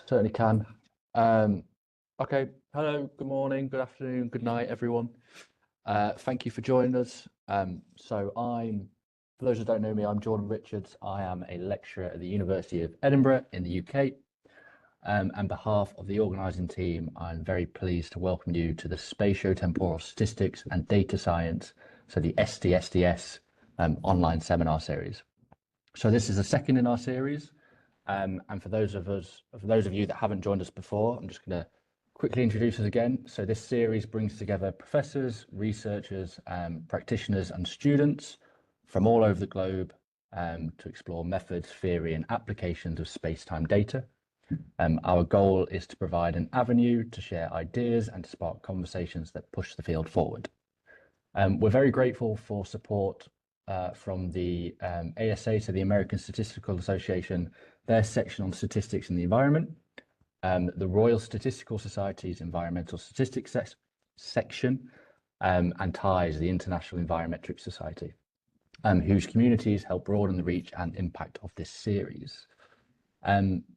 Certainly can. Okay, hello, good morning, good afternoon, good night, everyone. Thank you for joining us. For those who don't know me, I'm Jordan Richards. I am a lecturer at the University of Edinburgh in the UK. On behalf of the organising team, I'm very pleased to welcome you to the Spatiotemporal Statistics and Data Science, so the STSDS online seminar series. So this is the second in our series. And for those of you that haven't joined us before, I'm just going to quickly introduce us again. So this series brings together professors, researchers, practitioners and students from all over the globe to explore methods, theory and applications of space-time data. Our goal is to provide an avenue to share ideas and to spark conversations that push the field forward. We're very grateful for support from the ASA, so the American Statistical Association, their section on statistics and the environment, the Royal Statistical Society's Environmental Statistics section, and TIES, the International Environmetric Society, whose communities help broaden the reach and impact of this series.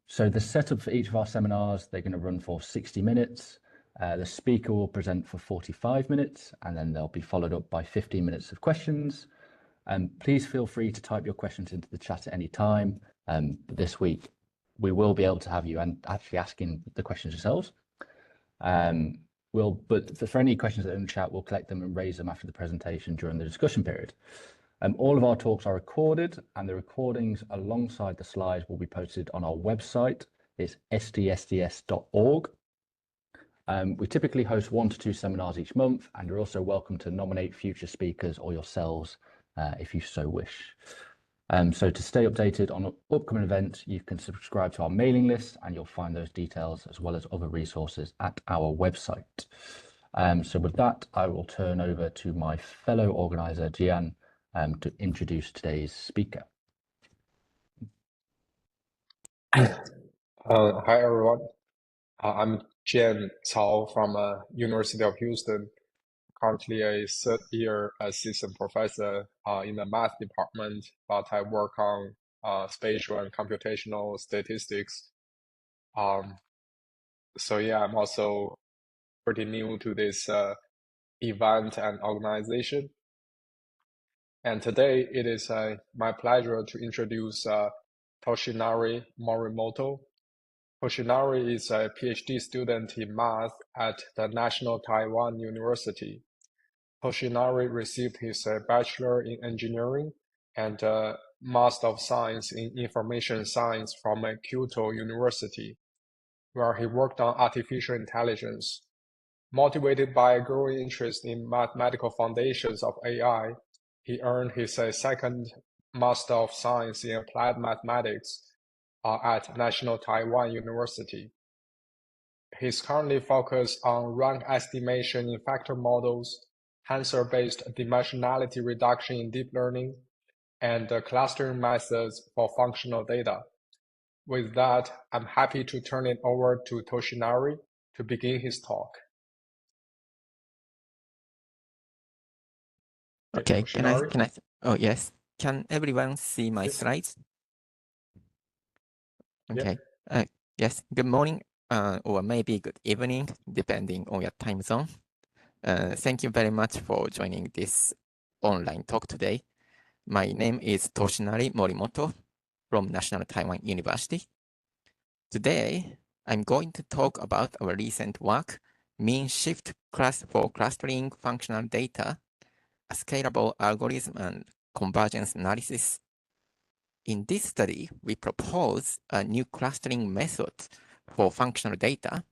So the setup for each of our seminars, they're going to run for 60 minutes. The speaker will present for 45 minutes, and then they'll be followed up by 15 minutes of questions. Please feel free to type your questions into the chat at any time. This week, we will be able to have you and actually asking the questions yourselves. But for any questions that are in the chat, we'll collect them and raise them after the presentation during the discussion period. All of our talks are recorded, and the recordings alongside the slides will be posted on our website. It's stsds.org. We typically host 1 to 2 seminars each month, and you're also welcome to nominate future speakers or yourselves if you so wish. So to stay updated on upcoming events, you can subscribe to our mailing list, and you'll find those details as well as other resources at our website. So with that, I will turn over to my fellow organizer, Jian, to introduce today's speaker. Hi, everyone. I'm Jian Cao from University of Houston, currently a third-year assistant professor in the math department, but I work on spatial and computational statistics. So yeah, I'm also pretty new to this event and organization. And today it is my pleasure to introduce Toshinari Morimoto. Toshinari is a PhD student in math at the National Taiwan University. Toshinari received his Bachelor in Engineering and Master of Science in Information Science from Kyoto University, where he worked on artificial intelligence. Motivated by a growing interest in mathematical foundations of AI, he earned his second Master of Science in Applied Mathematics at National Taiwan University. He's currently focused on rank estimation in factor models, tensor-based dimensionality reduction in deep learning, and clustering methods for functional data. With that, I'm happy to turn it over to Toshinari to begin his talk. Okay, can I? Oh, yes. Can everyone see my slides? Okay. Yeah. Yes. Good morning, or maybe good evening, depending on your time zone. Thank you very much for joining this online talk today. My name is Toshinari Morimoto from National Taiwan University. Today, I'm going to talk about our recent work, mean shift class for clustering functional data, a scalable algorithm and convergence analysis. In this study, we propose a new clustering method for functional data.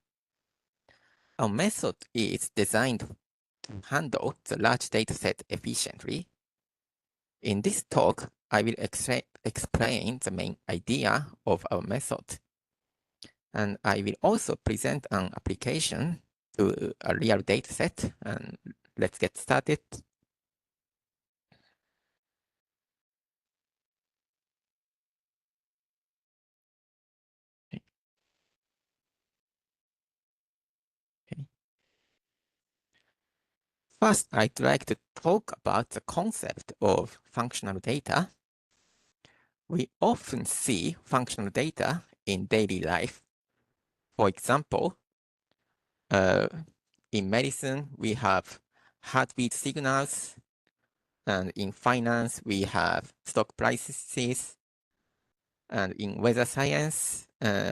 Our method is designed to handle the large dataset efficiently. In this talk, I will explain the main idea of our method. And I will also present an application to a real dataset. And let's get started. First, I'd like to talk about the concept of functional data. We often see functional data in daily life, For example, in medicine, we have heartbeat signals, and in finance, we have stock prices, and in weather science,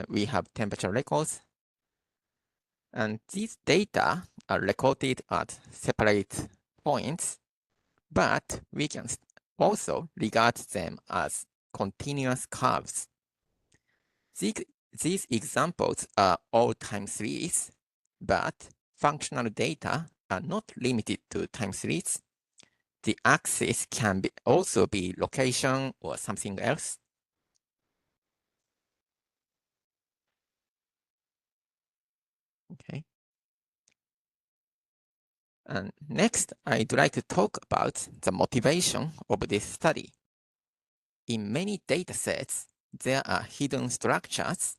we have temperature records. And these data are recorded at separate points, but we can also regard them as continuous curves. These examples are all time series, but functional data are not limited to time series. The axis can also be location or something else. Okay. And next, I'd like to talk about the motivation of this study. In many datasets, there are hidden structures.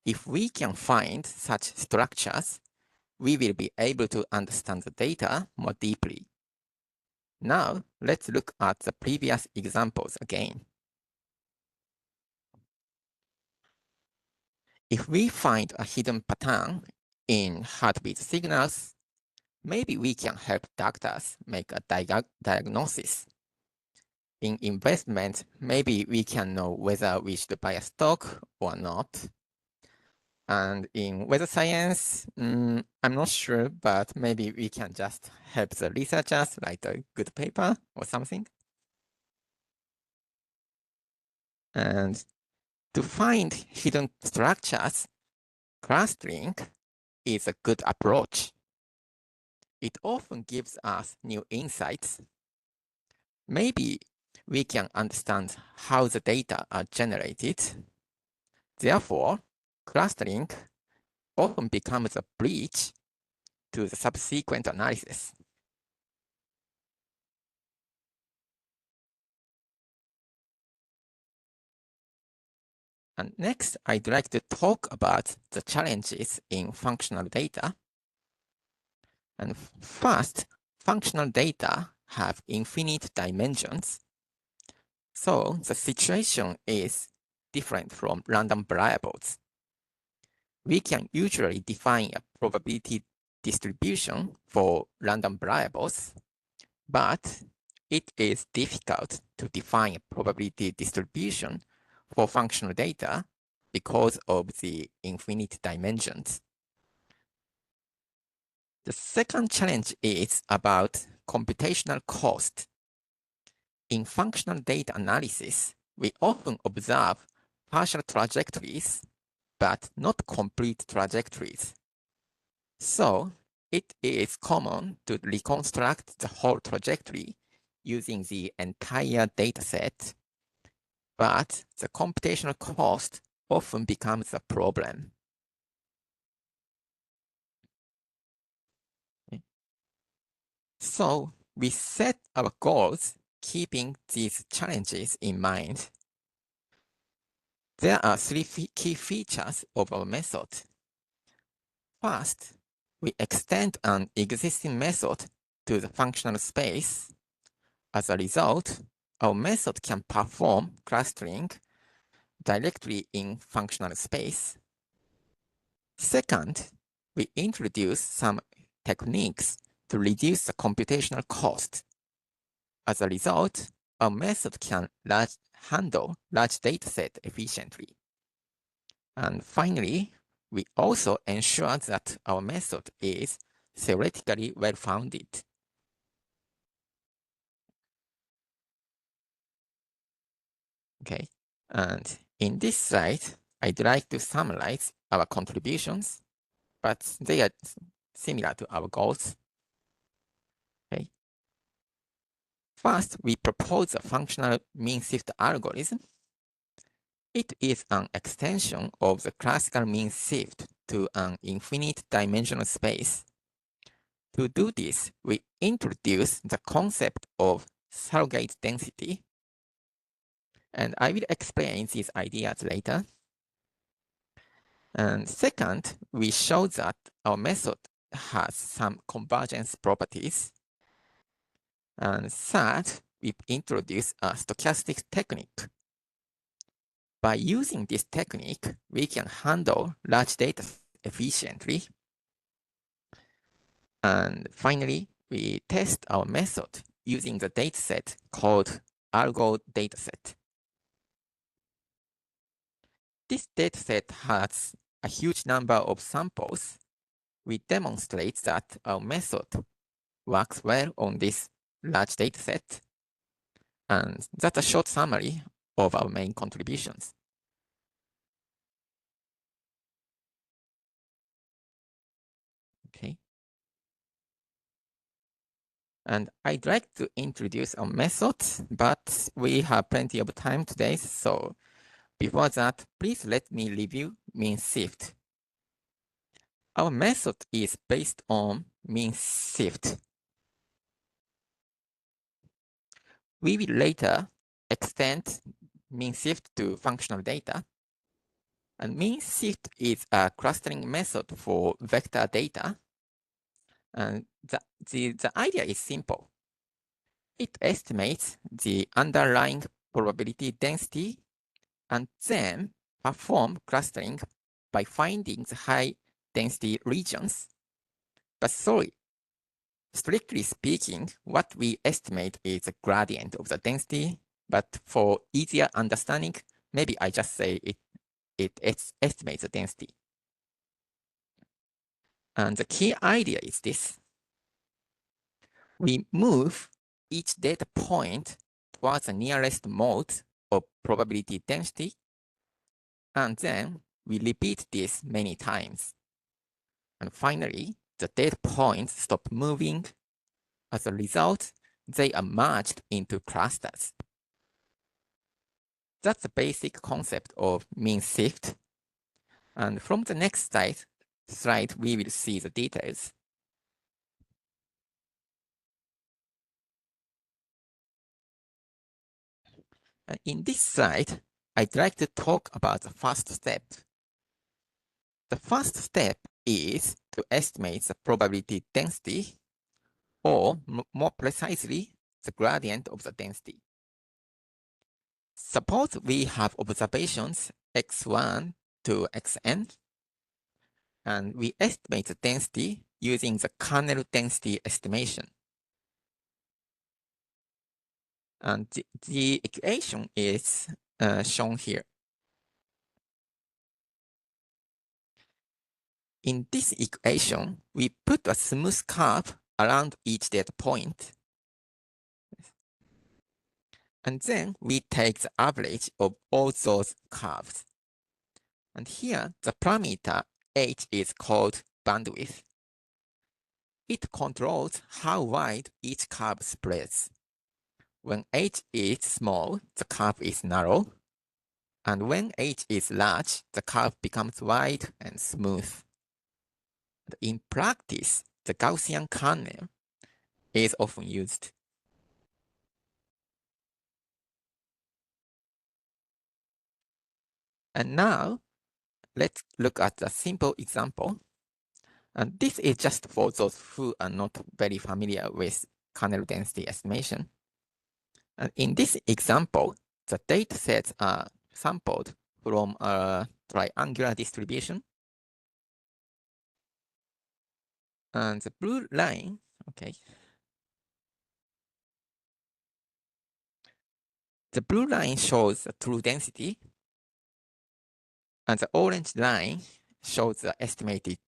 If we can find such structures, we will be able to understand the data more deeply. Now, let's look at the previous examples again. If we find a hidden pattern in heartbeat signals, maybe we can help doctors make a diagnosis. In investment, maybe we can know whether we should buy a stock or not. And in weather science, I'm not sure, but maybe we can just help the researchers write a good paper or something. And to find hidden structures, clustering is a good approach. It often gives us new insights. Maybe we can understand how the data are generated. Therefore, clustering often becomes a bridge to the subsequent analysis. And next, I'd like to talk about the challenges in functional data. And first, functional data have infinite dimensions. So the situation is different from random variables. We can usually define a probability distribution for random variables, but it is difficult to define a probability distribution for functional data because of the infinite dimensions. The second challenge is about computational cost. In functional data analysis, we often observe partial trajectories, but not complete trajectories. So it is common to reconstruct the whole trajectory using the entire dataset, but the computational cost often becomes a problem. Okay. So we set our goals keeping these challenges in mind. There are three key features of our method. First, we extend an existing method to the functional space. As a result, our method can perform clustering directly in functional space. Second, we introduce some techniques to reduce the computational cost. As a result, our method can handle large dataset efficiently. And finally, we also ensure that our method is theoretically well-founded. Okay, and in this slide, I'd like to summarize our contributions, but they are similar to our goals. Okay. First, we propose a functional mean shift algorithm. It is an extension of the classical mean shift to an infinite dimensional space. To do this, we introduce the concept of surrogate density, and I will explain these ideas later. And second, we show that our method has some convergence properties. And third, we introduce a stochastic technique. By using this technique, we can handle large data efficiently. And finally, we test our method using the dataset called algo dataset. This dataset has a huge number of samples. We demonstrate that our method works well on this large dataset. And that's a short summary of our main contributions. Okay. And I'd like to introduce our method, but we have plenty of time today. So before that, please let me review mean shift. Our method is based on mean shift. We will later extend mean shift to functional data. And mean shift is a clustering method for vector data. And the idea is simple. It estimates the underlying probability density and then perform clustering by finding the high density regions. But sorry, strictly speaking, what we estimate is the gradient of the density. But for easier understanding, maybe I just say it estimates the density. And the key idea is this. We move each data point towards the nearest mode of probability density, and then we repeat this many times. And finally, the data points stop moving. As a result, they are merged into clusters. That's the basic concept of mean shift. And from the next slide, we will see the details. In this slide, I'd like to talk about the first step. The first step is to estimate the probability density, or more precisely, the gradient of the density. Suppose we have observations x1 to xn, and we estimate the density using the kernel density estimation. And the equation is shown here. In this equation, we put a smooth curve around each data point. And then we take the average of all those curves. And here, the parameter h is called bandwidth. It controls how wide each curve spreads. When h is small, the curve is narrow. And when h is large, the curve becomes wide and smooth. In practice, the Gaussian kernel is often used. And now, let's look at a simple example. And this is just for those who are not very familiar with kernel density estimation. And in this example, the data sets are sampled from a triangular distribution. And the blue line, okay. The blue line shows the true density, and the orange line shows the estimated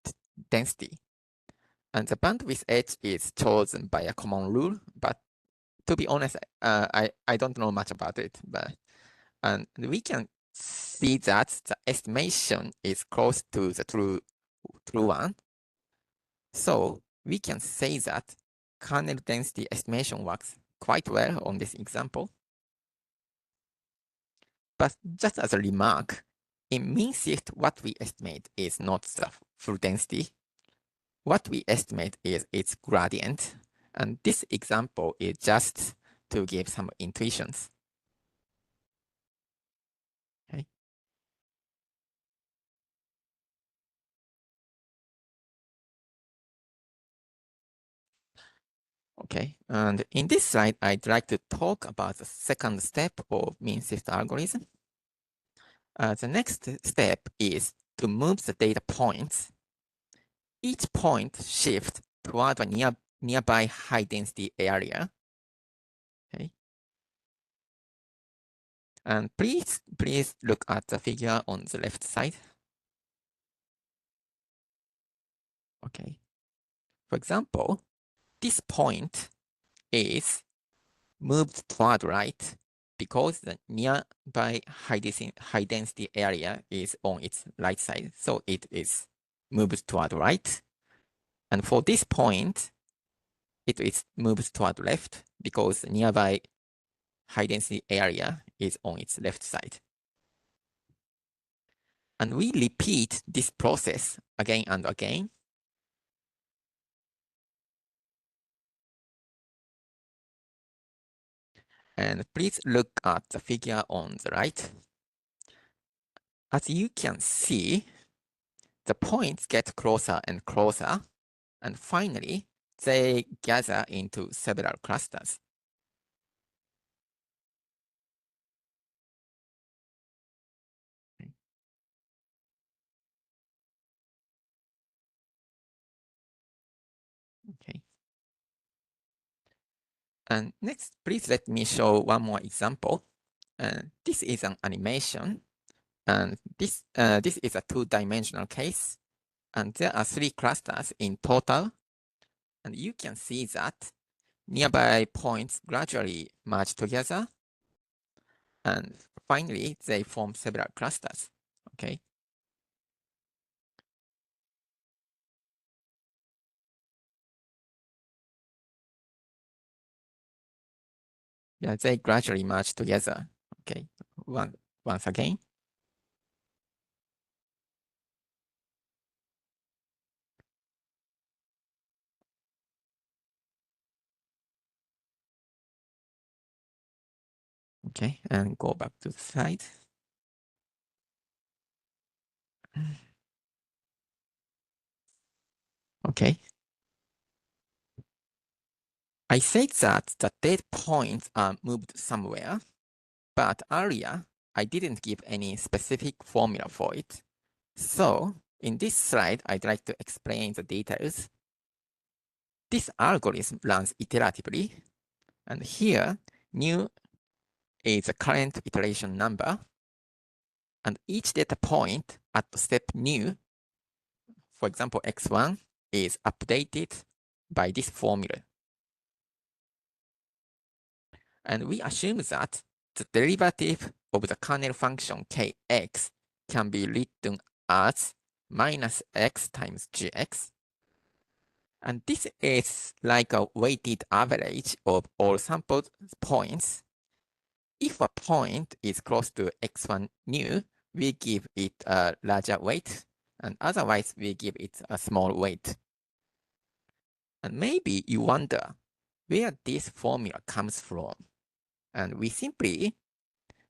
density. And the bandwidth h is chosen by a common rule, but to be honest, I don't know much about it, and we can see that the estimation is close to the true one. So we can say that kernel density estimation works quite well on this example. But just as a remark, in mean shift, what we estimate is not the full density. What we estimate is its gradient. And this example is just to give some intuitions. Okay. Okay, and in this slide, I'd like to talk about the second step of mean shift algorithm. The next step is to move the data points. Each point shift toward a nearby high density area. Okay. And please look at the figure on the left side. Okay. For example, this point is moved toward right because the nearby high density area is on its right side. So it is moved toward right. And for this point, it is moved toward left because the nearby high density area is on its left side. And we repeat this process again and again. And please look at the figure on the right. As you can see, the points get closer and closer, and finally, they gather into several clusters. Okay. And next, please let me show one more example. This is an animation, and this is a two-dimensional case, and there are 3 clusters in total, and you can see that nearby points gradually merge together, and finally, they form several clusters. Okay. Yeah, they gradually merge together. Okay. Once again. Okay, and go back to the slide. Okay. I said that the data points are moved somewhere, but earlier I didn't give any specific formula for it. So in this slide, I'd like to explain the details. This algorithm runs iteratively, and here new is the current iteration number, and each data point at step new, for example x1, is updated by this formula. And we assume that the derivative of the kernel function kx can be written as minus x times gx. And this is like a weighted average of all sampled points. If a point is close to x1 new, we give it a larger weight, and otherwise we give it a small weight. And maybe you wonder where this formula comes from. And we simply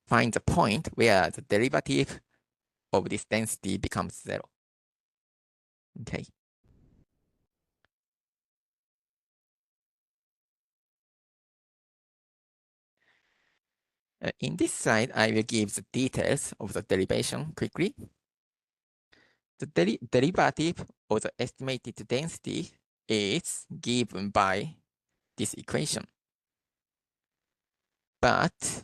find the point where the derivative of this density becomes 0. Okay. In this slide, I will give the details of the derivation quickly. The derivative of the estimated density is given by this equation. But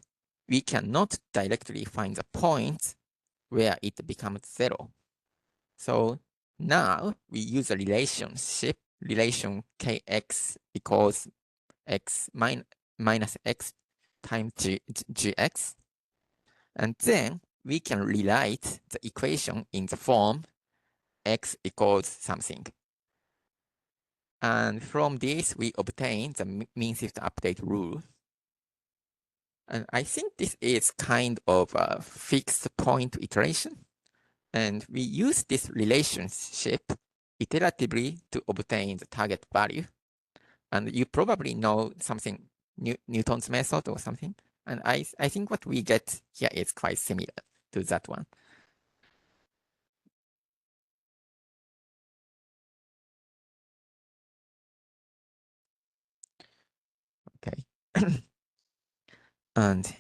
we cannot directly find the point where it becomes 0. So now we use a relationship, relation kx equals x minus x times gx. And then we can rewrite the equation in the form x equals something. And from this, we obtain the mean shift update rule. And I think this is kind of a fixed point iteration. And we use this relationship iteratively to obtain the target value. And you probably know something, Newton's method or something. And I think what we get here is quite similar to that one. Okay. And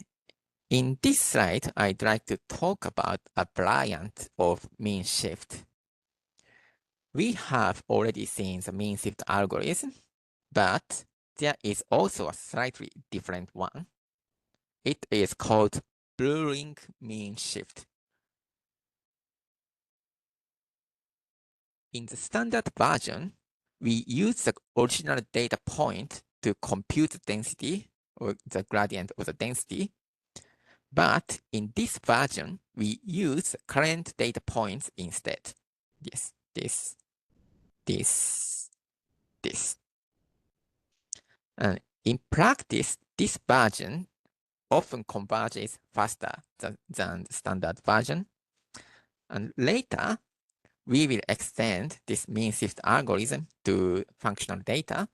In this slide, I'd like to talk about a variant of mean shift. We have already seen the mean shift algorithm, but there is also a slightly different one. It is called blurring mean shift. In the standard version, we use the original data point to compute the density or the gradient of the density. But in this version, we use current data points instead. Yes, this. And in practice, this version often converges faster than the standard version. And later, we will extend this mean shift algorithm to functional data.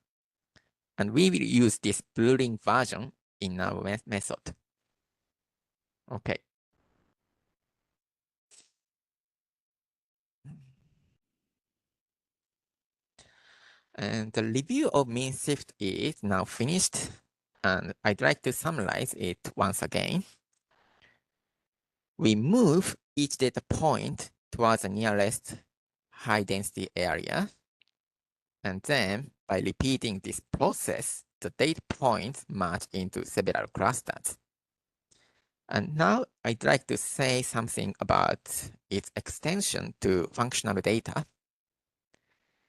And we will use this blurring version in our method. Okay. And the review of mean shift is now finished. And I'd like to summarize it once again. We move each data point towards the nearest high density area. And then by repeating this process, the data points merge into several clusters. And now I'd like to say something about its extension to functional data.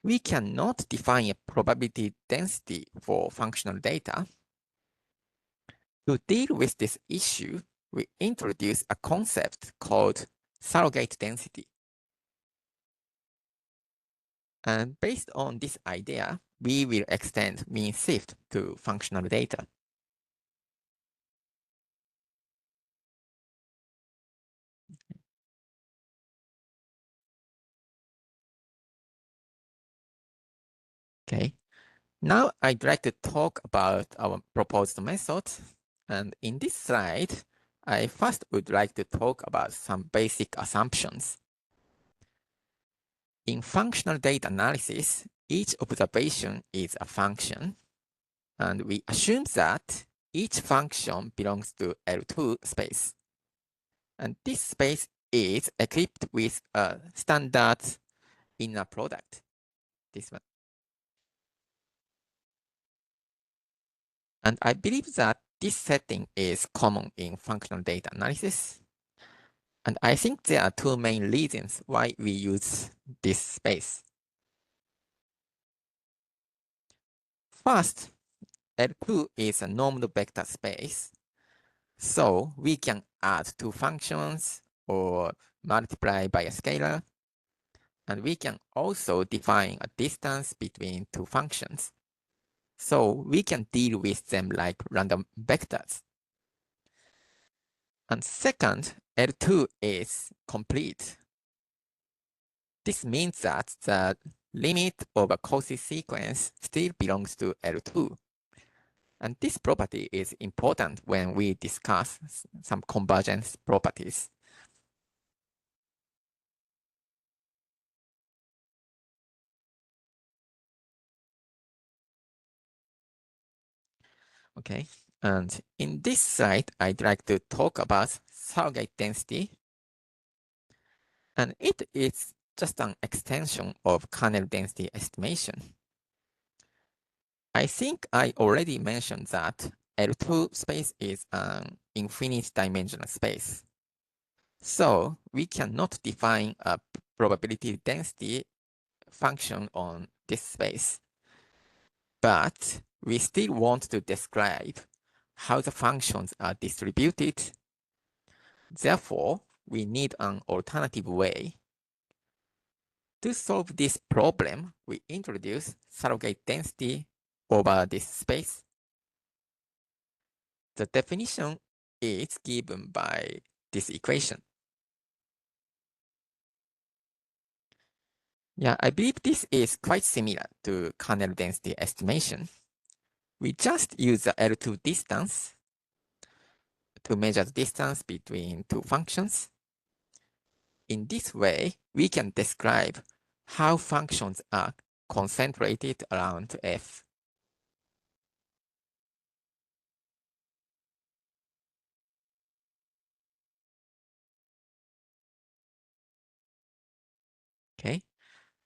We cannot define a probability density for functional data. To deal with this issue, we introduce a concept called surrogate density. And based on this idea, we will extend mean shift to functional data. Okay. Now I'd like to talk about our proposed method. And in this slide, I first would like to talk about some basic assumptions. In functional data analysis, each observation is a function. And we assume that each function belongs to L2 space. And this space is equipped with a standard inner product. This one. And I believe that this setting is common in functional data analysis. And I think there are two main reasons why we use this space. First, L2 is a normed vector space. So we can add two functions or multiply by a scalar. And we can also define a distance between two functions. So we can deal with them like random vectors. And second, L2 is complete. This means that the limit of a Cauchy sequence still belongs to L2. And this property is important when we discuss some convergence properties. Okay, and in this slide, I'd like to talk about surrogate density. And it is just an extension of kernel density estimation. I think I already mentioned that L2 space is an infinite dimensional space. So we cannot define a probability density function on this space. But we still want to describe how the functions are distributed. Therefore, we need an alternative way. To solve this problem, we introduce surrogate density over this space. The definition is given by this equation. Yeah, I believe this is quite similar to kernel density estimation. We just use the L2 distance to measure the distance between two functions. In this way, we can describe how functions are concentrated around F.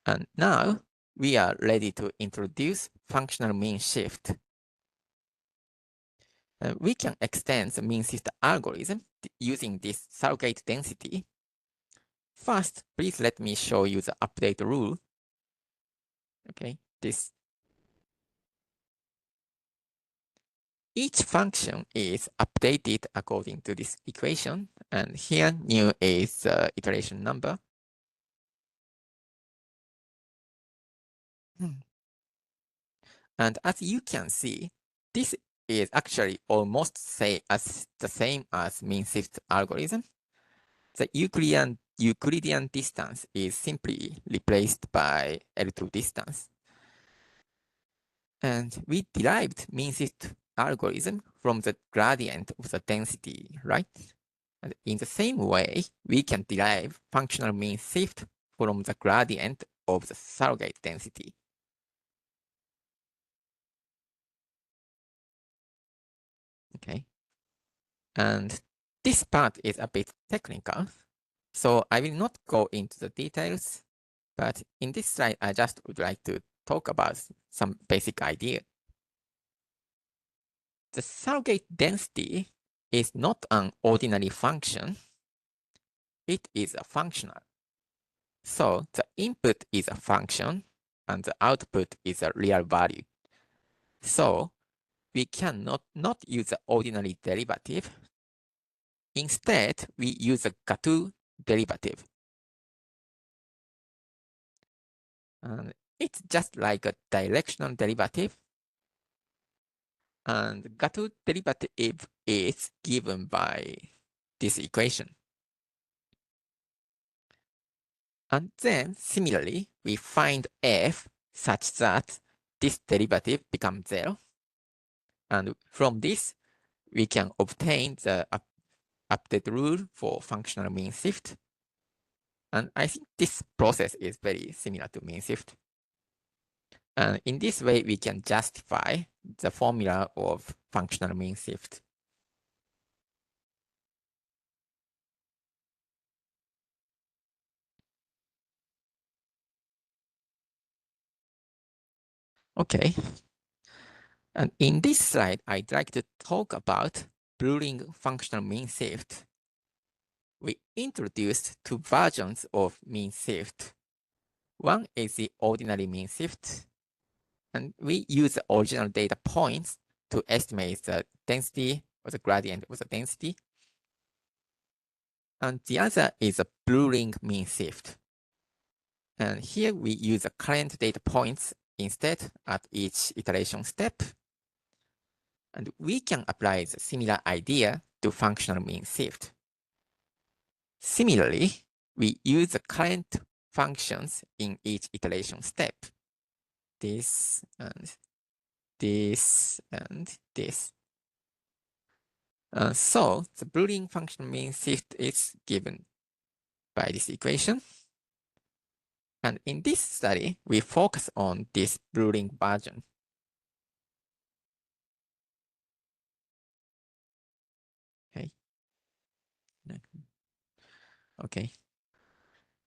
And now we are ready to introduce functional mean shift. We can extend the mean shift algorithm using this surrogate density. First, please let me show you the update rule. Okay, each function is updated according to this equation, and here new is the iteration number. And as you can see, this is actually almost the same as mean shift algorithm. The Euclidean distance is simply replaced by L2 distance. And we derived mean shift algorithm from the gradient of the density, right? And in the same way, we can derive functional mean shift from the gradient of the surrogate density. Okay. And this part is a bit technical, so I will not go into the details, but in this slide, I just would like to talk about some basic idea. The surrogate density is not an ordinary function. It is a functional. So the input is a function and the output is a real value. So we cannot not use the ordinary derivative. Instead, we use a Gatu derivative. And it's just like a directional derivative. And Gatu derivative is given by this equation. And then similarly, we find f such that this derivative becomes 0. And from this, we can obtain the update rule for functional mean shift. And I think this process is very similar to mean shift. And in this way, we can justify the formula of functional mean shift. Okay. And in this slide, I'd like to talk about Blue-ring functional mean shift. We introduced two versions of mean shift. One is the ordinary mean shift, and we use the original data points to estimate the density or the gradient of the density. And the other is a Blue-ring mean shift. And here we use the current data points instead at each iteration step. And we can apply the similar idea to functional mean shift. Similarly, we use the current functions in each iteration step. This and this and this. So the Blue-ring functional mean shift is given by this equation. And in this study, we focus on this Blue-ring version. Okay. Okay.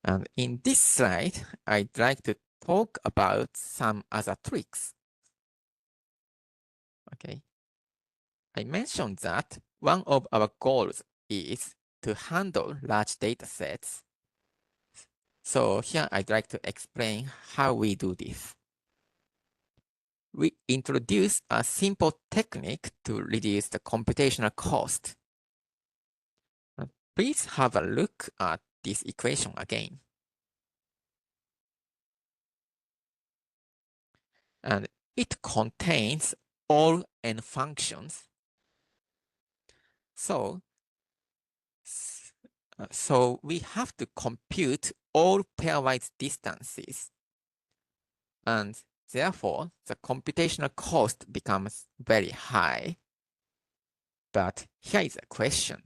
And in this slide, I'd like to talk about some other tricks. Okay. I mentioned that one of our goals is to handle large data sets. So here I'd like to explain how we do this. We introduce a simple technique to reduce the computational cost. Please have a look at this equation again. And it contains all n functions. So we have to compute all pairwise distances. And therefore, the computational cost becomes very high. But here is a question.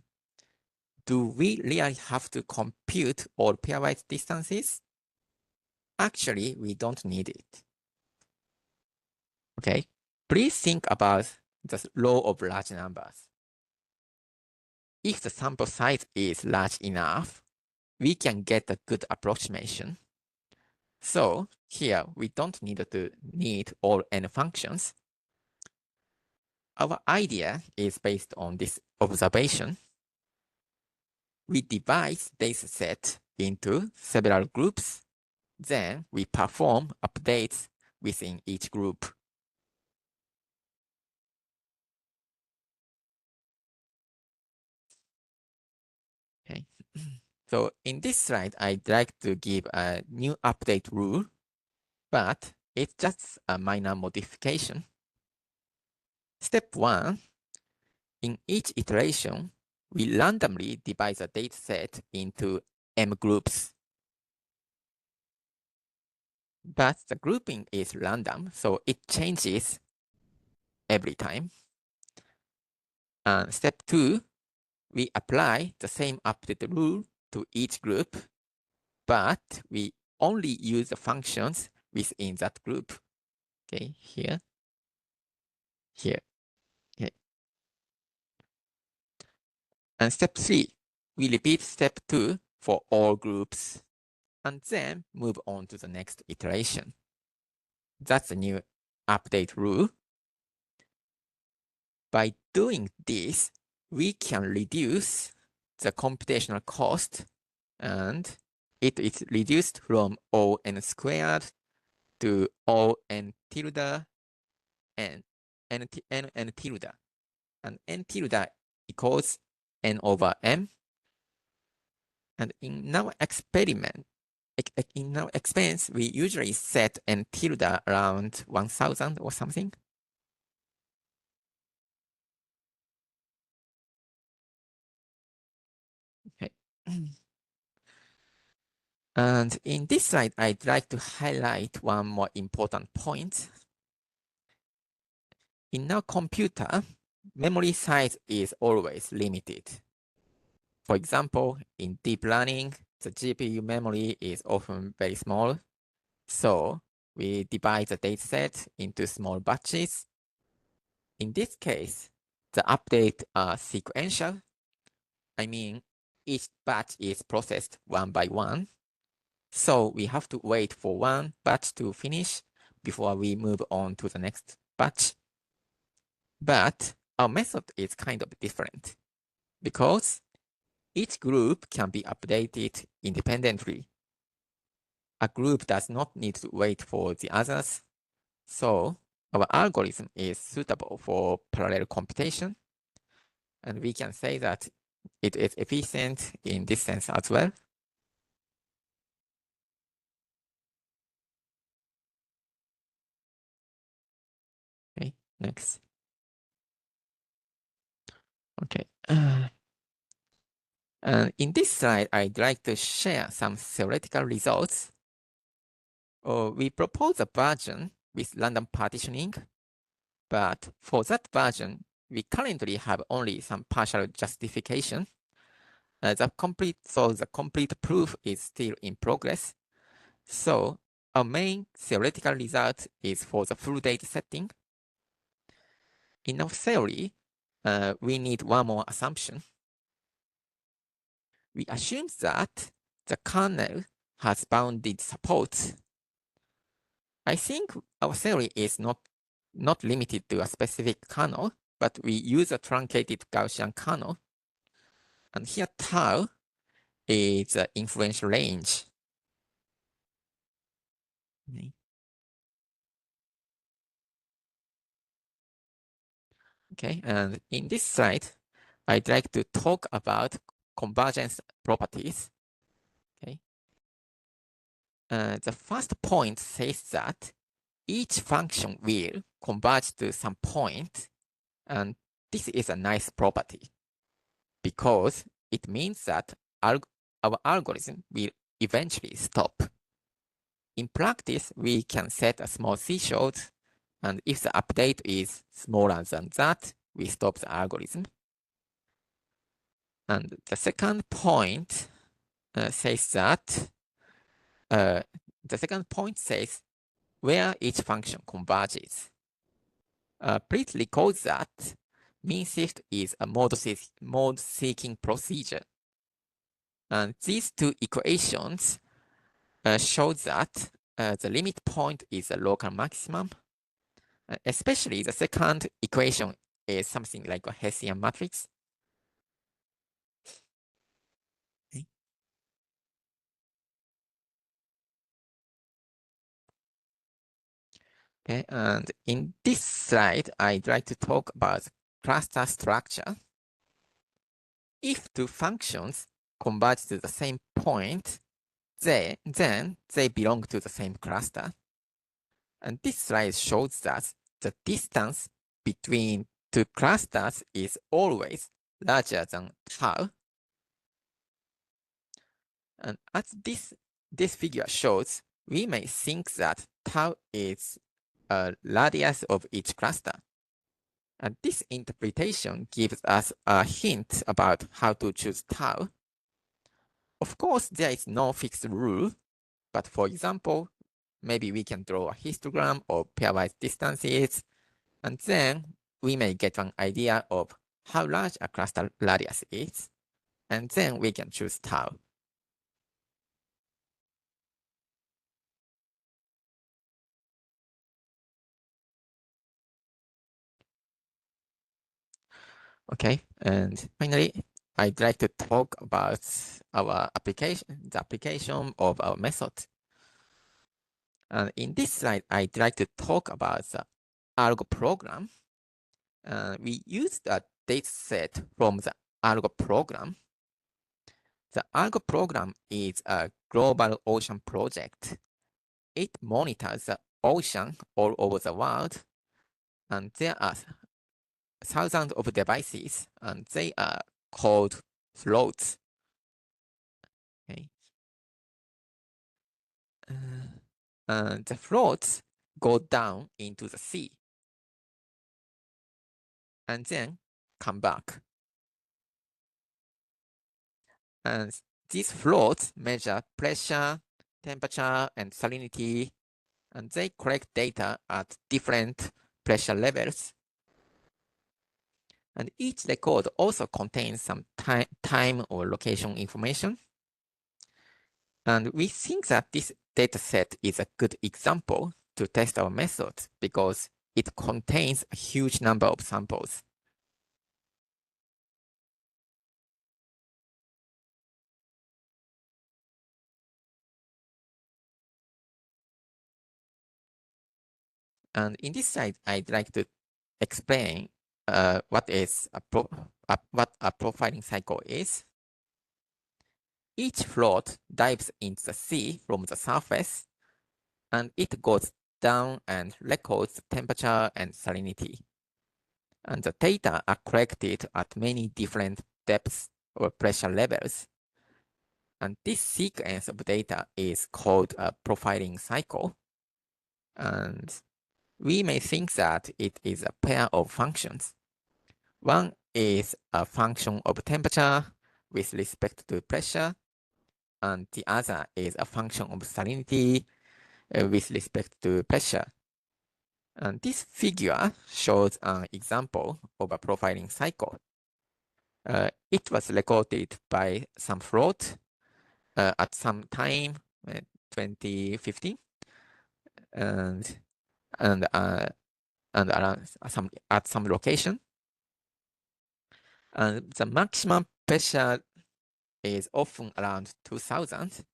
Do we really have to compute all pairwise distances? Actually, we don't need it. Okay, please think about the law of large numbers. If the sample size is large enough, we can get a good approximation. So here we don't need all n functions. Our idea is based on this observation. We divide data set into several groups. Then we perform updates within each group. Okay. So in this slide, I'd like to give a new update rule, but it's just a minor modification. Step 1, in each iteration, we randomly divide the data set into m groups. But the grouping is random, so it changes every time. And step 2, we apply the same update rule to each group, but we only use the functions within that group. Okay, here. Okay. And step 3, we repeat step 2 for all groups, and then move on to the next iteration. That's the new update rule. By doing this, we can reduce the computational cost, and it is reduced from O(n) squared to O(n tilde n tilde. And n tilde equals n over m. And in our experiment, we usually set n tilde around 1000 or something. Okay. And in this slide, I'd like to highlight one more important point. In our computer, memory size is always limited. For example, in deep learning, the GPU memory is often very small. So we divide the dataset into small batches. In this case, the updates are sequential. I mean, each batch is processed one by one. So we have to wait for one batch to finish before we move on to the next batch. But our method is kind of different because each group can be updated independently. A group does not need to wait for the others. So our algorithm is suitable for parallel computation. And we can say that it is efficient in this sense as well. Okay, next. Okay. And in this slide, I'd like to share some theoretical results. We propose a version with random partitioning, but for that version, we currently have only some partial justification. The complete proof is still in progress. So our main theoretical result is for the full data setting. In our theory, we need one more assumption. We assume that the kernel has bounded support. I think our theory is not limited to a specific kernel, but we use a truncated Gaussian kernel. And here tau is the influential range. Okay, and in this slide, I'd like to talk about convergence properties. Okay. The first point says that each function will converge to some point, and this is a nice property because it means that our algorithm will eventually stop. In practice, we can set a small threshold, and if the update is smaller than that, we stop the algorithm. And the second point says that where each function converges. Please recall that mean shift is a mode-seeking procedure. And these two equations show that the limit point is a local maximum. Especially the second equation is something like a Hessian matrix. Okay, and in this slide, I'd like to talk about cluster structure. If two functions converge to the same point, then they belong to the same cluster. And this slide shows that the distance between two clusters is always larger than tau. And as this figure shows, we may think that tau is a radius of each cluster. And this interpretation gives us a hint about how to choose tau. Of course, there is no fixed rule, but for example, maybe we can draw a histogram of pairwise distances, and then we may get an idea of how large a cluster radius is, and then we can choose tau. Okay, and finally, I'd like to talk about our application, the application of our method. And in this slide, I'd like to talk about the algo program. We used a data set from the algo program. The algo program is a global ocean project. It monitors the ocean all over the world, and there are thousands of devices, and they are called floats. Okay. The floats go down into the sea and then come back. And these floats measure pressure, temperature, and salinity, and they collect data at different pressure levels. And each record also contains some time or location information. And we think that this data set is a good example to test our method because it contains a huge number of samples. And in this slide, I'd like to explain what a profiling cycle is. Each float dives into the sea from the surface, and it goes down and records the temperature and salinity. And the data are collected at many different depths or pressure levels. And this sequence of data is called a profiling cycle. And we may think that it is a pair of functions. One is a function of temperature with respect to pressure, and the other is a function of salinity with respect to pressure. And this figure shows an example of a profiling cycle. It was recorded by some float at some time, 2015, and around at some location. And the maximum pressure is often around 2000,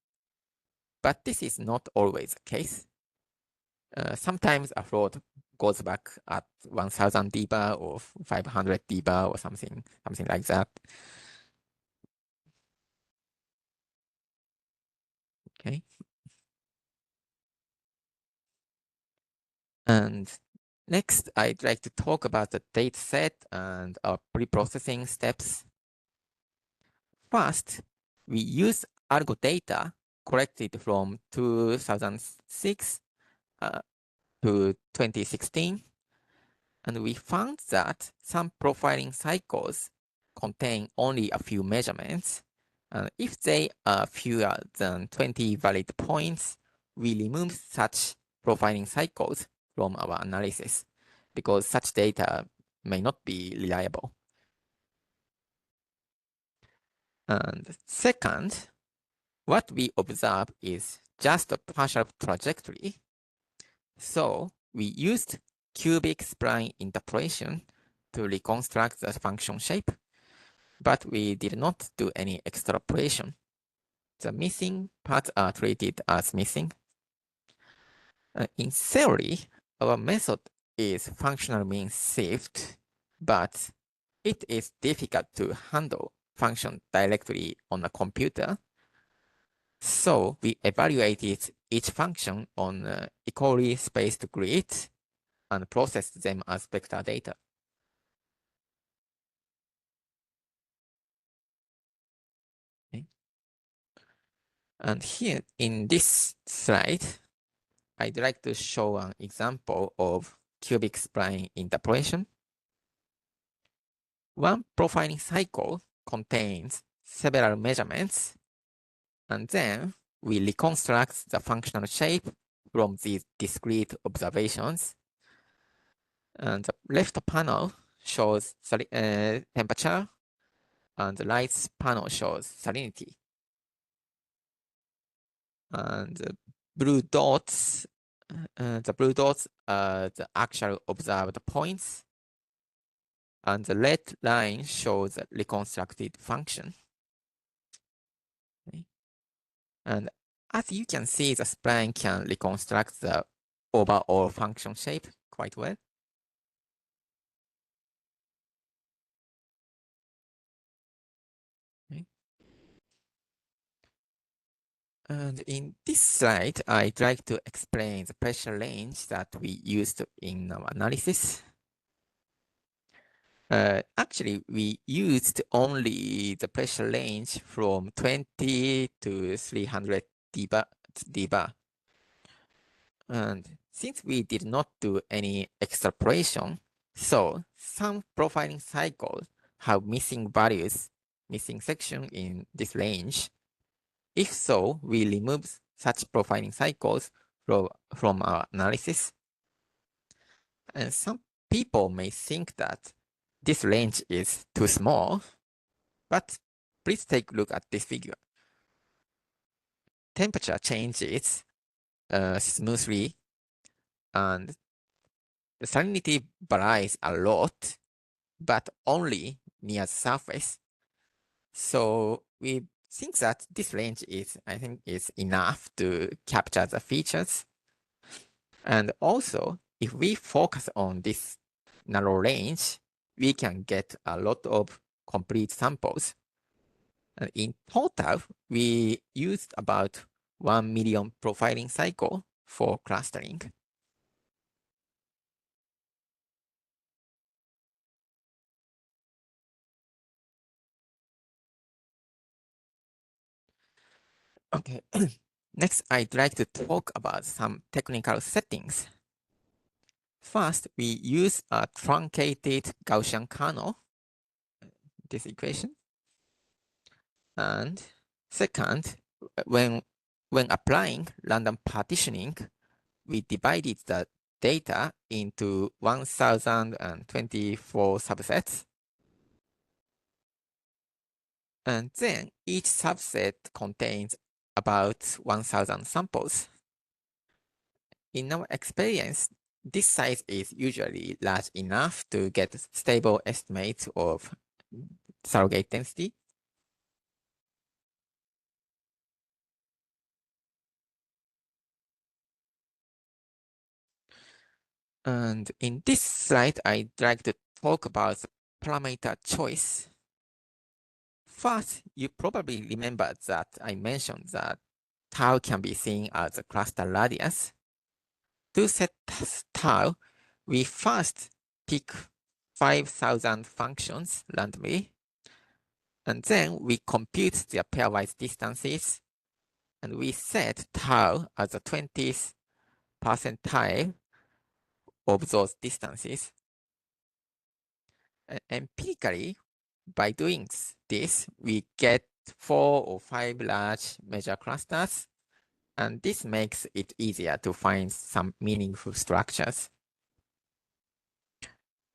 but this is not always the case. Sometimes a float goes back at 1000 dBAR or 500 dBAR or something like that. Okay. And next, I'd like to talk about the data set and our pre-processing steps. First, we use algo data collected from 2006 to 2016, and we found that some profiling cycles contain only a few measurements. If they are fewer than 20 valid points, we remove such profiling cycles from our analysis because such data may not be reliable. And second, what we observe is just a partial trajectory. So we used cubic spline interpolation to reconstruct the function shape, but we did not do any extrapolation. The missing parts are treated as missing. In theory, our method is functional mean sieved, but it is difficult to handle function directly on a computer. So we evaluated each function on equally spaced grids and processed them as vector data. Okay. And here in this slide, I'd like to show an example of cubic spline interpolation. One profiling cycle contains several measurements, and then we reconstruct the functional shape from these discrete observations. And the left panel shows temperature, and the right panel shows salinity. And the blue dots are the actual observed points, and the red line shows the reconstructed function. Okay. And as you can see, the spline can reconstruct the overall function shape quite well. Okay. And in this slide, I'd like to explain the pressure range that we used in our analysis. Actually, we used only the pressure range from 20 to 300 dBar. And since we did not do any extrapolation, so some profiling cycles have missing values, missing section in this range. If so, we remove such profiling cycles from our analysis. And some people may think that this range is too small, but please take a look at this figure. Temperature changes smoothly, and the salinity varies a lot, but only near the surface. So we think that this range is enough to capture the features. And also, if we focus on this narrow range, we can get a lot of complete samples. And in total, we used about 1 million profiling cycle for clustering. Okay, next I'd like to talk about some technical settings. First, we use a truncated Gaussian kernel, this equation. And second, when applying random partitioning, we divided the data into 1024 subsets. And then each subset contains about 1000 samples. In our experience, this size is usually large enough to get stable estimates of surrogate density. And in this slide, I'd like to talk about the parameter choice. First, you probably remember that I mentioned that tau can be seen as a cluster radius. To set tau, we first pick 5,000 functions randomly, and then we compute their pairwise distances, and we set tau as the 20th percentile of those distances. Empirically, by doing this, we get 4 or 5 large measure clusters, and this makes it easier to find some meaningful structures.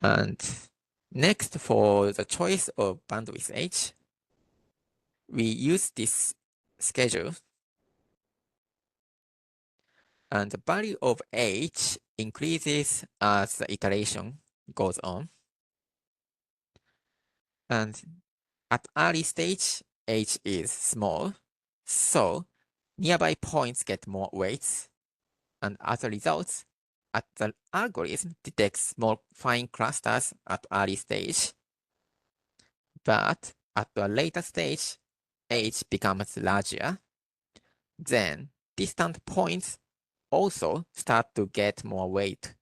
And next, for the choice of bandwidth H, we use this schedule. And the value of h increases as the iteration goes on. And at early stage, h is small, so nearby points get more weights. And as a result, the algorithm detects small fine clusters at early stage. But at a later stage, h becomes larger. Then distant points also start to get more weight.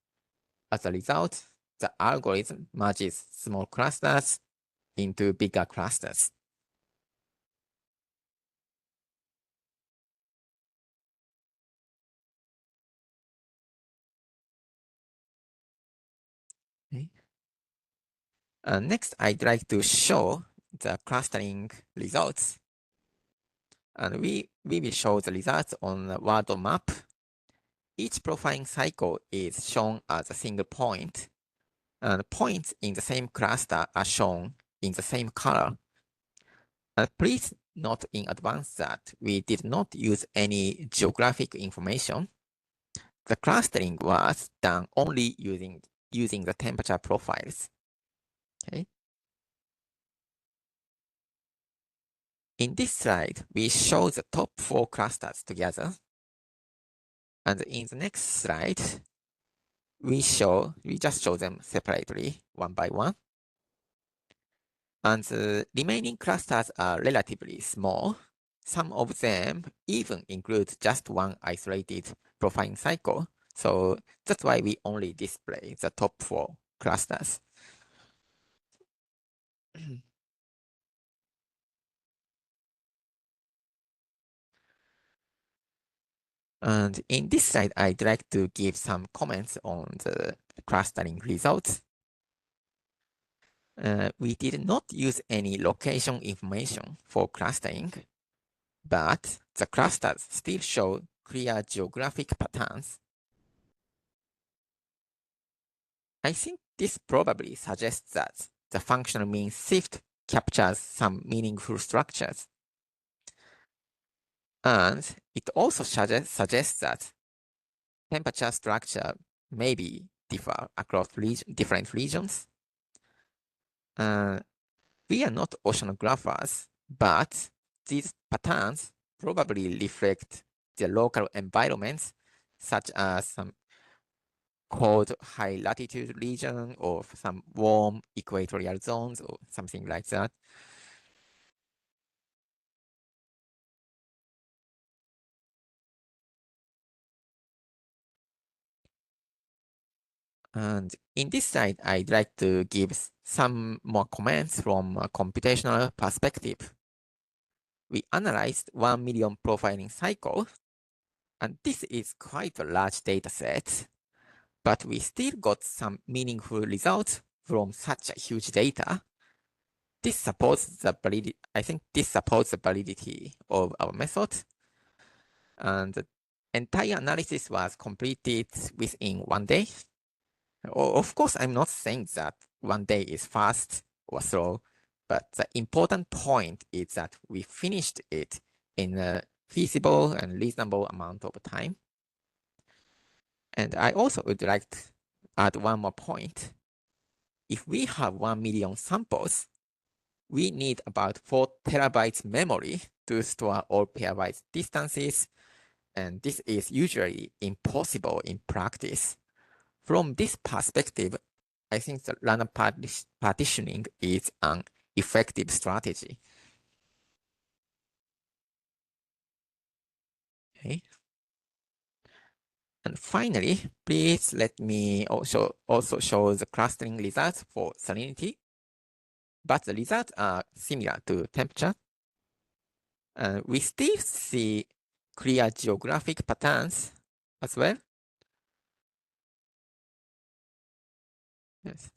As a result, the algorithm merges small clusters into bigger clusters. Okay. Next, I'd like to show the clustering results. And we will show the results on the word map. Each profiling cycle is shown as a single point, and points in the same cluster are shown in the same color. Please note in advance that we did not use any geographic information. The clustering was done only using the temperature profiles. Okay. In this slide, we show the top 4 clusters together. And in the next slide, we just show them separately, one by one. And the remaining clusters are relatively small. Some of them even include just one isolated profiling cycle. So that's why we only display the top 4 clusters. And in this slide, I'd like to give some comments on the clustering results. We did not use any location information for clustering, but the clusters still show clear geographic patterns. I think this probably suggests that the functional mean shift captures some meaningful structures. And it also suggests that temperature structure maybe differ across different regions. We are not oceanographers, but these patterns probably reflect the local environments, such as some cold high latitude region or some warm equatorial zones or something like that. And in this slide, I'd like to give some more comments from a computational perspective. We analyzed 1 million profiling cycles, and this is quite a large data set, but we still got some meaningful results from such a huge data. This supports the validity. I think this supports the validity of our method. And the entire analysis was completed within 1 day. Of course, I'm not saying that 1 day is fast or slow, but the important point is that we finished it in a feasible and reasonable amount of time. And I also would like to add one more point. If we have 1 million samples, we need about 4 terabytes memory to store all pairwise distances, and this is usually impossible in practice. From this perspective, I think the random partitioning is an effective strategy. Okay. And finally, please let me also show the clustering results for salinity. But the results are similar to temperature. We still see clear geographic patterns as well. Yes.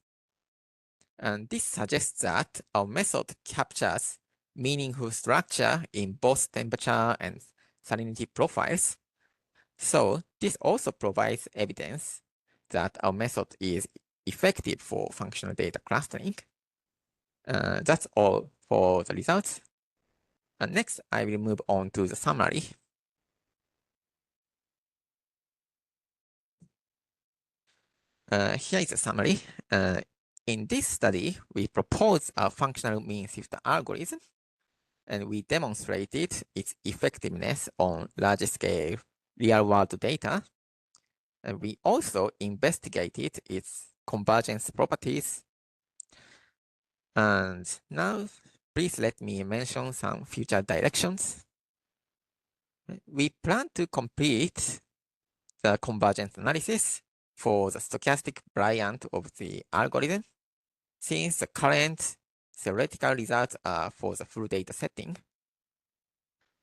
And this suggests that our method captures meaningful structure in both temperature and salinity profiles. So this also provides evidence that our method is effective for functional data clustering. That's all for the results. And next, I will move on to the summary. Here is a summary. In this study, we proposed a functional mean shift algorithm, and we demonstrated its effectiveness on large-scale real-world data. And we also investigated its convergence properties. And now, please let me mention some future directions. We plan to complete the convergence analysis for the stochastic variant of the algorithm, since the current theoretical results are for the full data setting.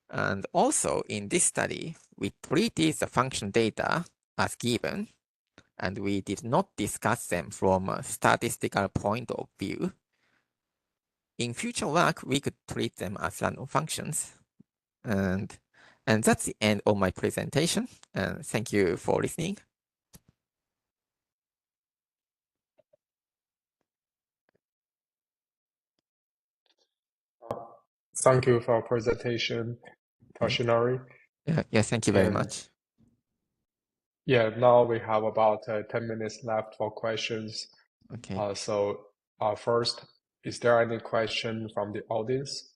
And also in this study, we treated the function data as given, and we did not discuss them from a statistical point of view. In future work, we could treat them as random functions. And that's the end of my presentation. And thank you for listening. Thank you for your presentation, Toshinari. Yeah, thank you very And much. yeah, now we have about 10 minutes left for questions. Okay. So first, is there any question from the audience?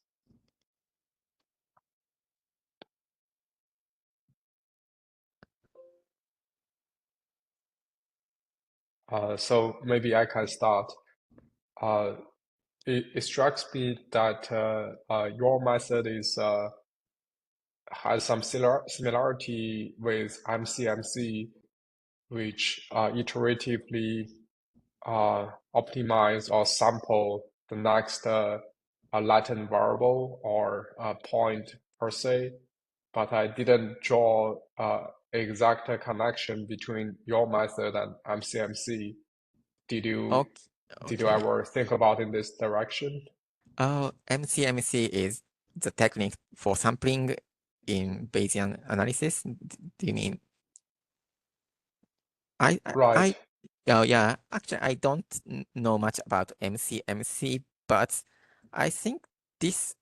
So maybe I can start. It strikes me that your method is has some similarity with MCMC, which iteratively optimize or sample the next latent variable or point per se, but I didn't draw exact connection between your method and MCMC. Did you ever think about in this direction? MCMC is the technique for sampling in Bayesian analysis. Do you mean? Right. Yeah, actually, I don't know much about MCMC, but I think this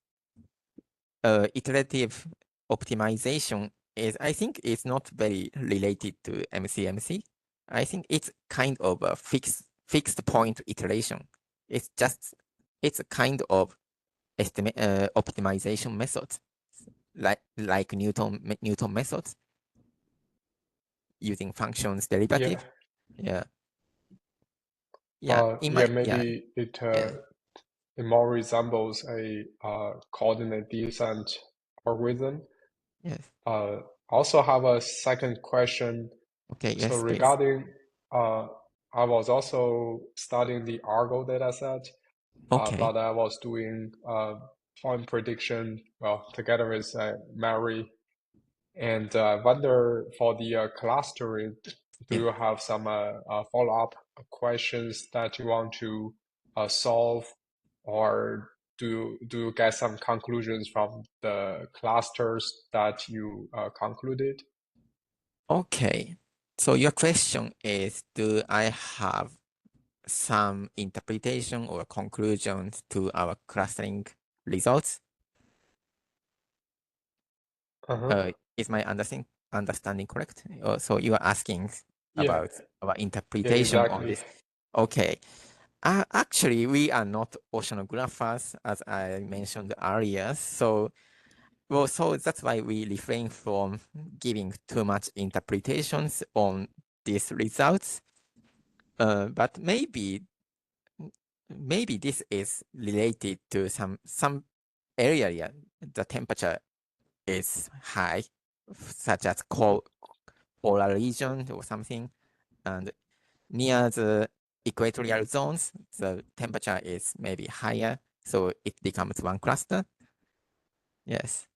iterative optimization is not very related to MCMC. I think it's kind of a fixed point iteration. It's a kind of optimization method, like Newton methods using functions derivative. Yeah. Maybe it more resembles a coordinate descent algorithm. Yes. Also have a second question. Okay. Yes. So regarding, I was also studying the Argo dataset, but I was doing point prediction together with Mary, and wonder for the clustering, do you have some follow-up questions that you want to solve, or do you get some conclusions from the clusters that you concluded? Okay. So your question is, do I have some interpretation or conclusions to our clustering results? Is my understanding correct? So you are asking about our interpretation on this. Okay. Actually, we are not oceanographers, as I mentioned earlier. So that's why we refrain from giving too much interpretations on these results. But maybe this is related to some area the temperature is high, such as polar region or something, and near the equatorial zones, the temperature is maybe higher, so it becomes one cluster. Yes.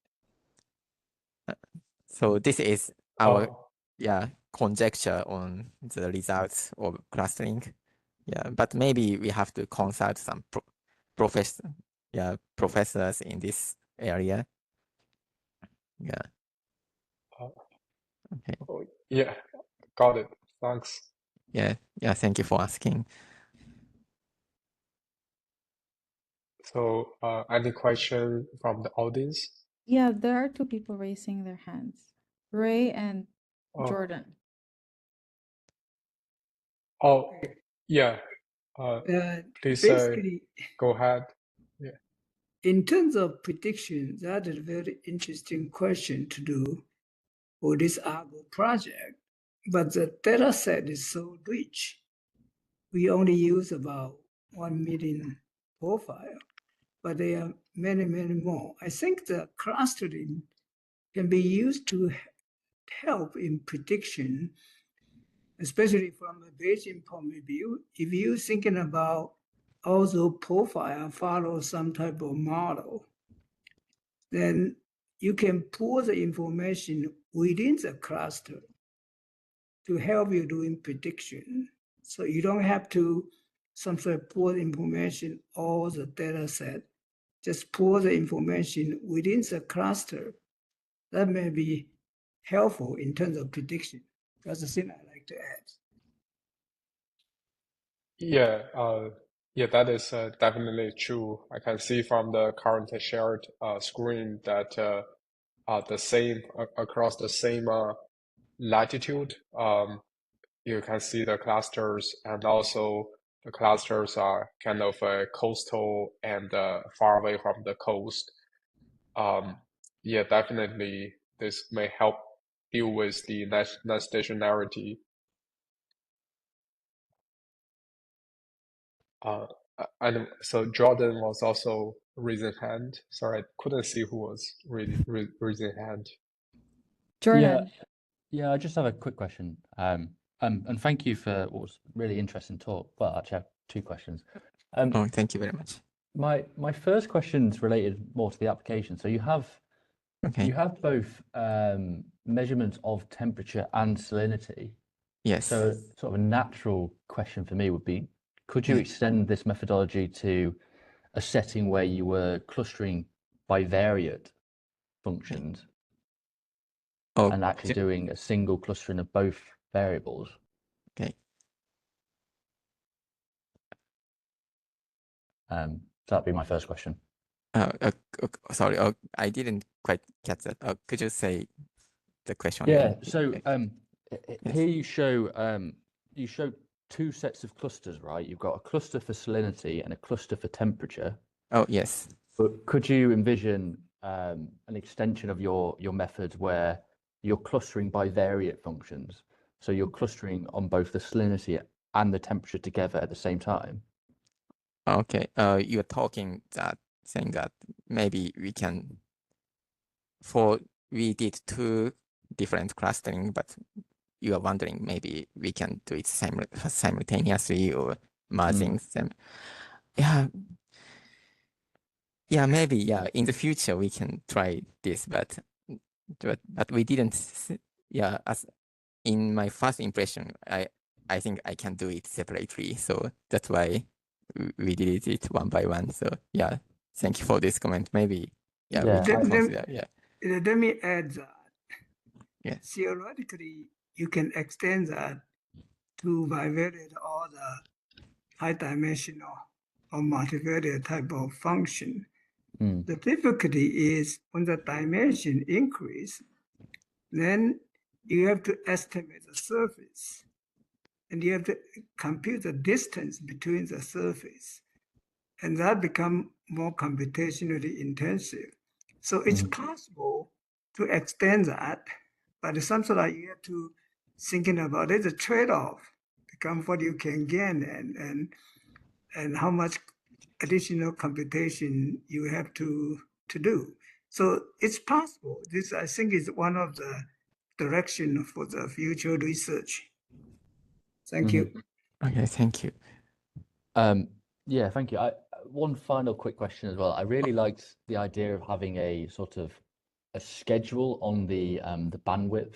So this is our conjecture on the results of clustering. Yeah, but maybe we have to consult some professors in this area. Yeah. Okay. Yeah, got it. Thanks. Yeah. Thank you for asking. So, any question from the audience? Yeah, there are two people raising their hands, Ray and Jordan. Oh, yeah. Please Basically, go ahead. Yeah. in terms of prediction, that is a very interesting question to do for this Argo project. But the data set is so rich. We only use about 1 million profile, but there are many, many more. I think the clustering can be used to help in prediction, especially from a Bayesian point of view. If you're thinking about also profile follow some type of model, then you can pull the information within the cluster to help you doing prediction. So you don't have to sometimes pull the information all the data set, just pull the information within the cluster. That may be helpful in terms of prediction. That's the thing I like to add. Yeah, that is definitely true. I can see from the current shared screen that the same across the same latitude, you can see the clusters, and also the clusters are kind of coastal and far away from the coast. Yeah, definitely this may help deal with the non-stationarity. And so Jordan was also raising hand. Sorry, I couldn't see who was raising hand. Jordan. Yeah, I just have a quick question. And thank you for what was really interesting talk. Well, actually, I have two questions. Oh, thank you very much. My first question is related more to the application. So you have both measurements of temperature and salinity. Yes. So sort of a natural question for me would be, could you extend this methodology to a setting where you were clustering bivariate functions and actually doing a single clustering of both variables? Okay. So that'd be my first question. Sorry, I didn't quite catch that. Could you say the question? Yeah. So here you show two sets of clusters, right? You've got a cluster for salinity and a cluster for temperature. Oh, yes. But could you envision an extension of your method where you're clustering bivariate functions? So you're clustering on both the salinity and the temperature together at the same time? Okay. You're saying that maybe we can, we did two different clustering, but you are wondering maybe we can do it simultaneously or merging them. Yeah, maybe, yeah. In the future we can try this, but we didn't. Yeah, as in my first impression, I think I can do it separately. So that's why we did it one by one. So yeah, thank you for this comment. Maybe we can consider. Let me add that. Yeah. Theoretically, you can extend that to bivariate or the high dimensional or multivariate type of function. The difficulty is when the dimension increase, then you have to estimate the surface, and you have to compute the distance between the surface, and that become more computationally intensive. So it's possible to extend that, but it's something like you have to thinking about it. It's a trade-off, become what you can gain and how much additional computation you have to do. So it's possible. This, I think, is one of the direction for the future research. Thank you. Okay, thank you. Yeah, thank you. One final quick question as well. I really liked the idea of having a sort of a schedule on the bandwidth.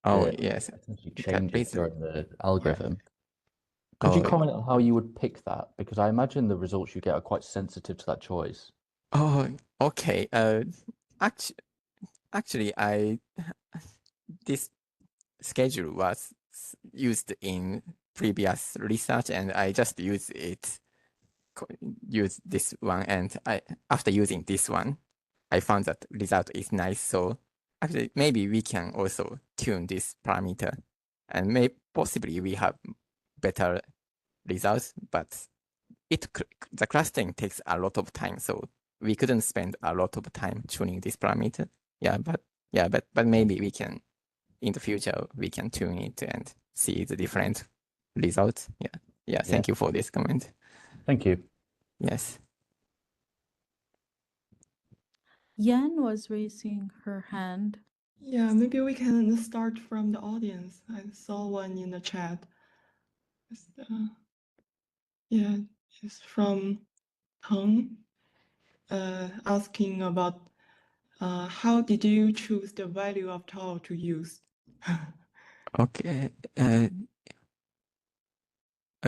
Oh, yes. Essentially changes during the algorithm. Yeah. Could you comment on how you would pick that? Because I imagine the results you get are quite sensitive to that choice. Oh, okay. Actually, this schedule was used in previous research, and I just use this one, and after using this one, I found that result is nice. So actually, maybe we can also tune this parameter, and possibly we have better results, but the clustering takes a lot of time, so we couldn't spend a lot of time tuning this parameter. But maybe we can in the future we can tune it and see the different results. Thank you for this comment. Thank you. Yes. Yan was raising her hand. Yeah, maybe we can start from the audience. I saw one in the chat. It's from Peng, asking about how did you choose the value of tau to use? Okay.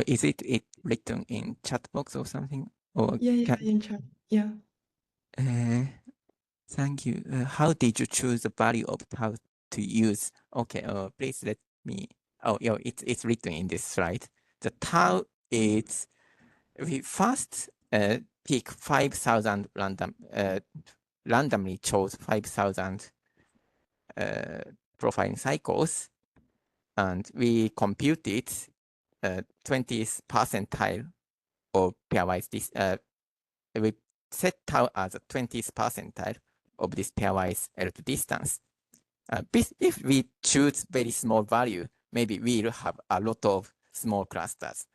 Is it written in chat box or something? Or in chat. Yeah. Thank you. How did you choose the value of tau to use? Okay. Please let me. Oh, yeah. It's written in this slide. The tau is we first pick 5,000 randomly chose 5,000 profiling cycles, and we computed 20th percentile of pairwise we set tau as a 20th percentile of this pairwise L2 distance. If we choose very small value, maybe we'll have a lot of small clusters.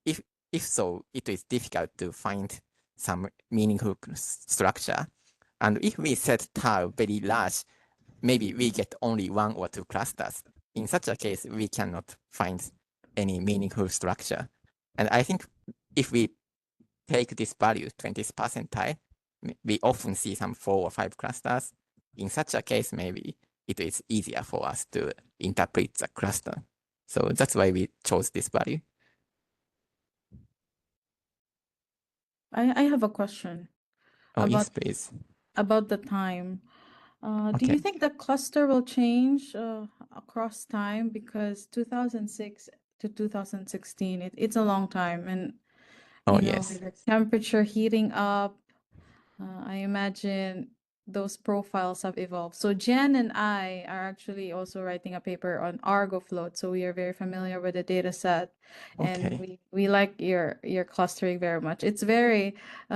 If so, it is difficult to find some meaningful structure. And if we set tau very large, maybe we get only 1 or 2 clusters. In such a case, we cannot find any meaningful structure. And I think if we take this value, 20th percentile, we often see some 4 or 5 clusters. In such a case, maybe it is easier for us to interpret the cluster. So that's why we chose this value. I have a question. Yes, please. About the time. Do Okay. you think the cluster will change across time? Because 2006 to 2016, it's a long time. And, you know, Yes. with the temperature heating up, I imagine those profiles have evolved. So Jen and I are actually also writing a paper on Argo float. So we are very familiar with the data set, and we like your clustering very much. It's very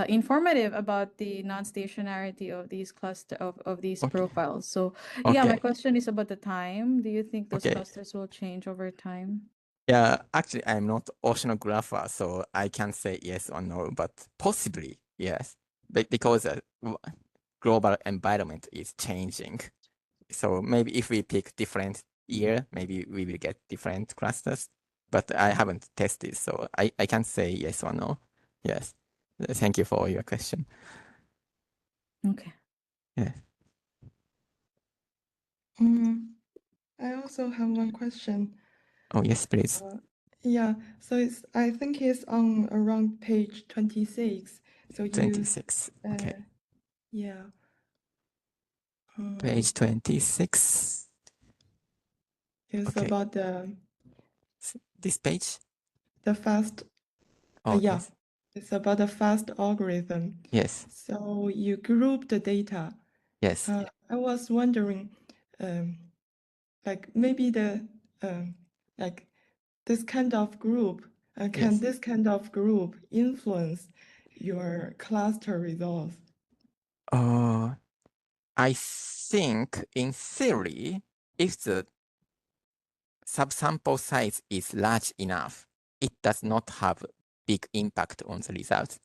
informative about the non-stationarity of these of these profiles. So yeah, my question is about the time. Do you think those clusters will change over time? Yeah, actually, I'm not oceanographer, so I can't say yes or no, but possibly yes, because global environment is changing. So maybe if we pick different year, maybe we will get different clusters. But I haven't tested, so I can't say yes or no. Yes. Thank you for your question. Okay. Yeah. I also have one question. Oh, yes, please. Yeah, so I think it's on around page 26. So 26. Okay. Yeah. Page 26. It's about this page? The fast. Yes. It's about the fast algorithm. Yes. So you group the data. Yes. I was wondering, like maybe like this kind of group, can this kind of group influence your cluster results? I think in theory, if the subsample size is large enough, it does not have big impact on the results.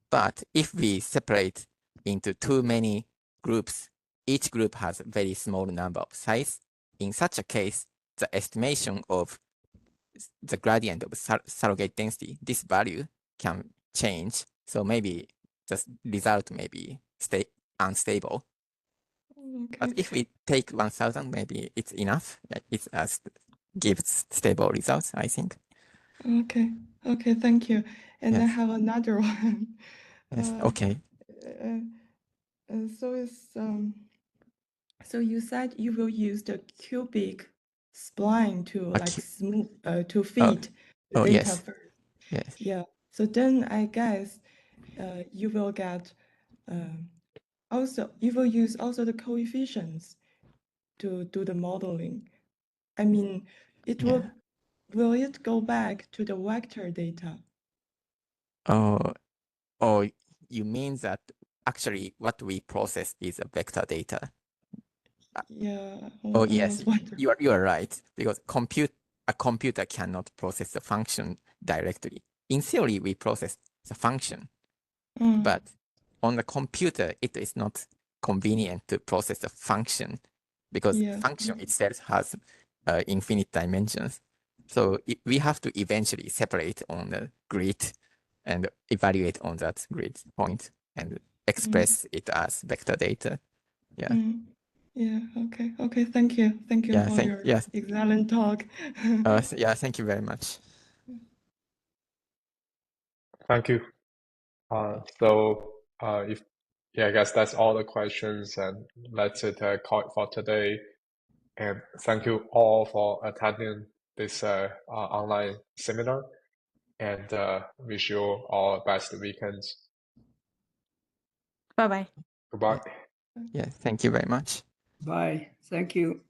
But if we separate into too many groups, each group has a very small number of size. In such a case, the estimation of the gradient of surrogate density, this value can change. So maybe the result may be unstable. But if we take 1,000, maybe it's enough. It gives stable results, I think. Okay, thank you. And I have another one. Yes. Okay. So it's so you said you will use the cubic spline to smooth to feed the data first. Yes. Yeah. So then I guess you will get also you will use also the coefficients to do the modeling. I mean, it will will it go back to the vector data? Oh, you mean that actually what we process is a vector data? Yeah. Oh, I yes, was wondering. you are right, because a computer cannot process the function directly. In theory, we process the function, but on the computer, it is not convenient to process the function because Yeah. function itself has infinite dimensions. So we have to eventually separate on the grid and evaluate on that grid point and express it as vector data. Yeah. Yeah. Okay. Okay. Thank you. Thank you Yeah, for your excellent talk. yeah, thank you very much. Thank you. If I guess that's all the questions, and that's it call it for today. And thank you all for attending this online seminar, and wish you all best weekends. Bye-bye. Goodbye. Yeah, thank you very much. Bye. Thank you.